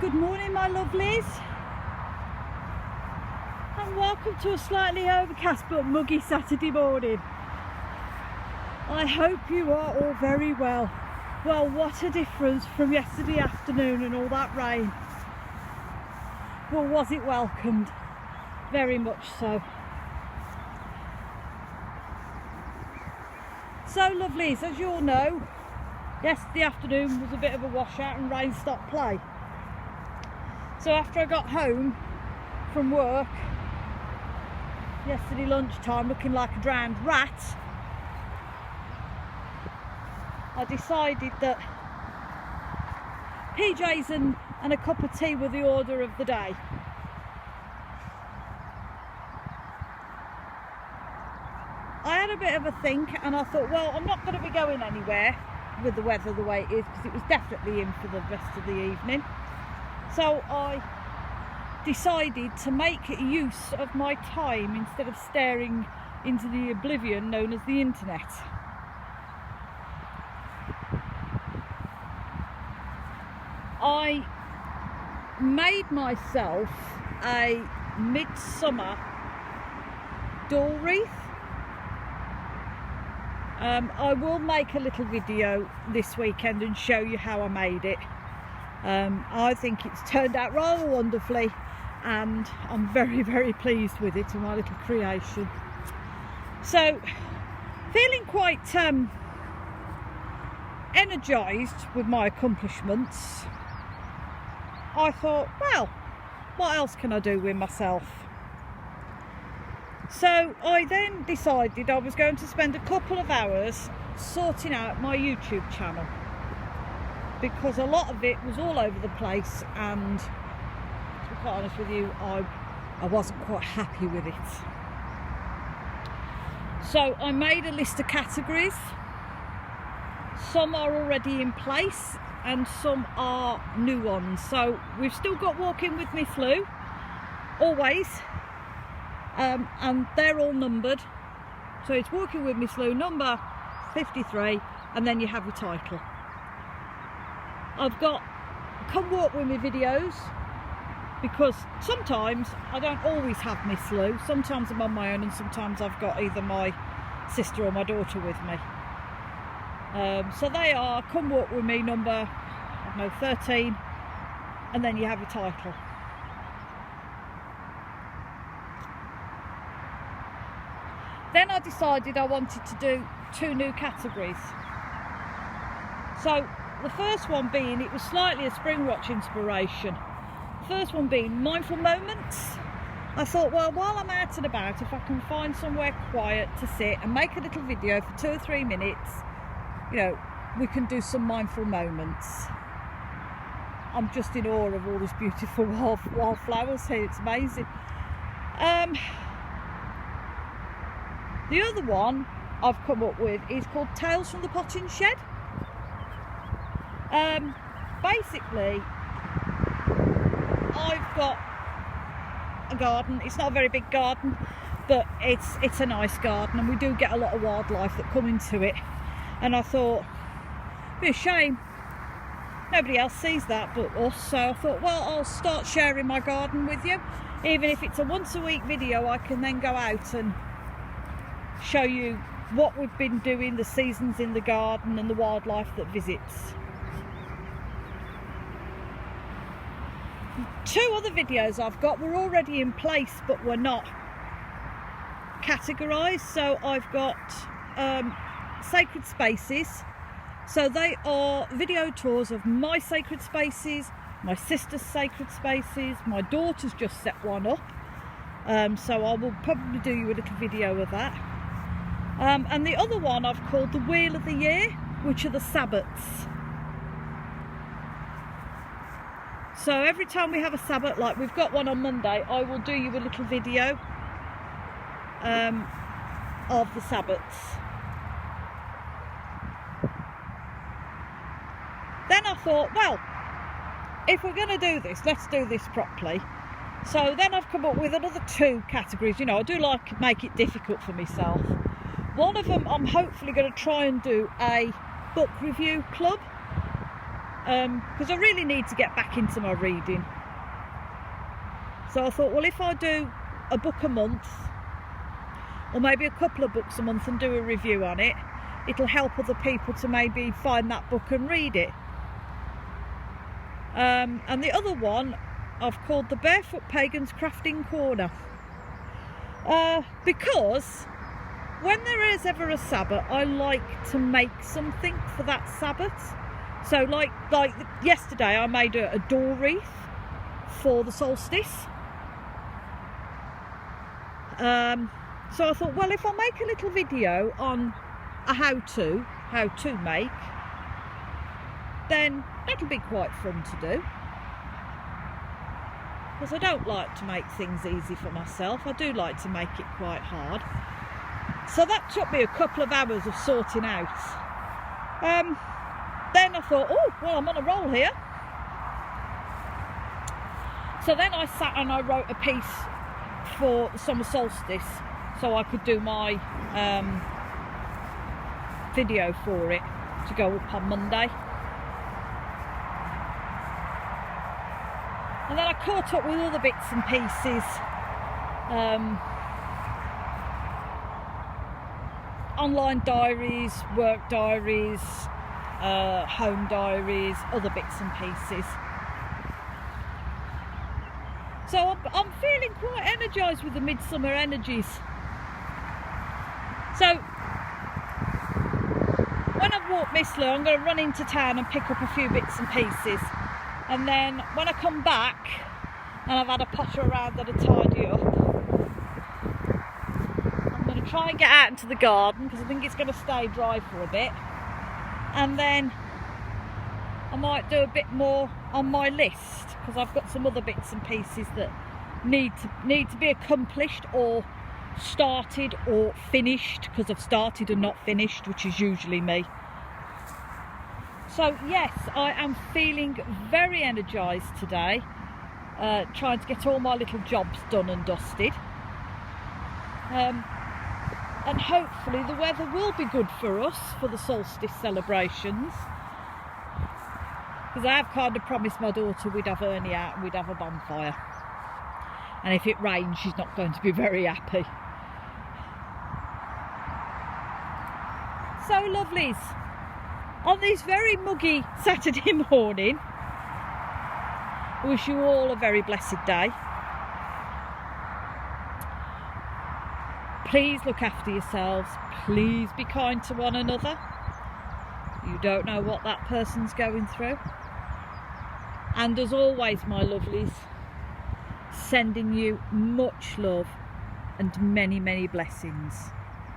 Good morning, my lovelies, and welcome to a slightly overcast but muggy Saturday morning. I hope you are all very well. Well, what a difference from yesterday afternoon and all that rain. Well, was it welcomed? Very much so. So lovelies, as you all know, yesterday afternoon was a bit of a washout and rain stopped play. So after I got home from work yesterday lunchtime looking like a drowned rat, I decided that PJs and a cup of tea were the order of the day. I had a bit of a think and I thought, well, I'm not going to be going anywhere with the weather the way it is, because it was definitely in for the rest of the evening. So I decided to make use of my time instead of staring into the oblivion known as the internet. I made myself a Midsummer door wreath. I will make a little video this weekend and show you how I made it. I think it's turned out rather wonderfully and I'm very, very pleased with it and my little creation. So, feeling quite energised with my accomplishments, I thought, well, what else can I do with myself? So I then decided I was going to spend a couple of hours sorting out my YouTube channel, because a lot of it was all over the place and, to be quite honest with you, I wasn't quite happy with it. So I made a list of categories. Some are already in place and some are new ones. So we've still got Walking with Miss Lou, always, and they're all numbered. So it's Walking with Miss Lou number 53, and then you have your title. I've got Come Walk With Me videos, because sometimes I don't always have Miss Lou. Sometimes I'm on my own and sometimes I've got either my sister or my daughter with me. So they are Come Walk With Me number, I don't know, 13, and then you have your title. Then I decided I wanted to do two new categories. So the first one being, it was slightly a Spring Watch inspiration. The first one being mindful moments. I thought, well, while I'm out and about, if I can find somewhere quiet to sit and make a little video for 2 or 3 minutes, you know, we can do some mindful moments. I'm just in awe of all these beautiful wildflowers here, it's amazing. The other one I've come up with is called Tales from the Potting Shed. Basically, I've got a garden. It's not a very big garden, but it's a nice garden, and we do get a lot of wildlife that come into it. And I thought, it'd be a shame nobody else sees that but us. So I thought, well, I'll start sharing my garden with you. Even if it's a once a week video, I can then go out and show you what we've been doing, the seasons in the garden and the wildlife that visits. 2 other videos I've got were already in place but were not categorised. So I've got sacred spaces. So they are video tours of my sacred spaces, my sister's sacred spaces. My daughter's just set one up, so I will probably do you a little video of that. And the other one I've called the Wheel of the Year, which are the Sabbats. So every time we have a Sabbat, like we've got one on Monday, I will do you a little video of the Sabbats. Then I thought, well, if we're going to do this, let's do this properly. So then I've come up with another 2 categories. You know, I do like to make it difficult for myself. One of them, I'm hopefully going to try and do a book review club. because I really need to get back into my reading. So I thought, well, if I do a book a month, or maybe a couple of books a month, and do a review on it, it'll help other people to maybe find that book and read it. And the other one I've called the Barefoot Pagan's Crafting Corner, because when there is ever a Sabbath, I like to make something for that Sabbath. So like yesterday I made a door wreath for the solstice. So I thought, well, if I make a little video on a how to make, then that'll be quite fun to do, because I don't like to make things easy for myself. I do like to make it quite hard. So that took me a couple of hours of sorting out. Then I thought, oh, well, I'm on a roll here. So then I sat and I wrote a piece for the summer solstice, so I could do my video for it to go up on Monday. And then I caught up with other bits and pieces, online diaries, work diaries, home diaries, other bits and pieces. So I'm feeling quite energised with the midsummer energies. So when I've walked Miss Lou, I'm going to run into town and pick up a few bits and pieces. And then when I come back and I've had a potter around and a tidy up, I'm going to try and get out into the garden, because I think it's going to stay dry for a bit. And then I might do a bit more on my list, because I've got some other bits and pieces that need to be accomplished, or started or finished, because I've started and not finished, which is usually me. So yes, I am feeling very energised today, trying to get all my little jobs done and dusted. And hopefully the weather will be good for us for the solstice celebrations, because I have kind of promised my daughter we'd have Ernie out and we'd have a bonfire, and if it rains she's not going to be very happy. So lovelies, on this very muggy Saturday morning, I wish you all a very blessed day. Please look after yourselves. Please be kind to one another. You don't know what that person's going through. And as always, my lovelies, sending you much love and many, many blessings.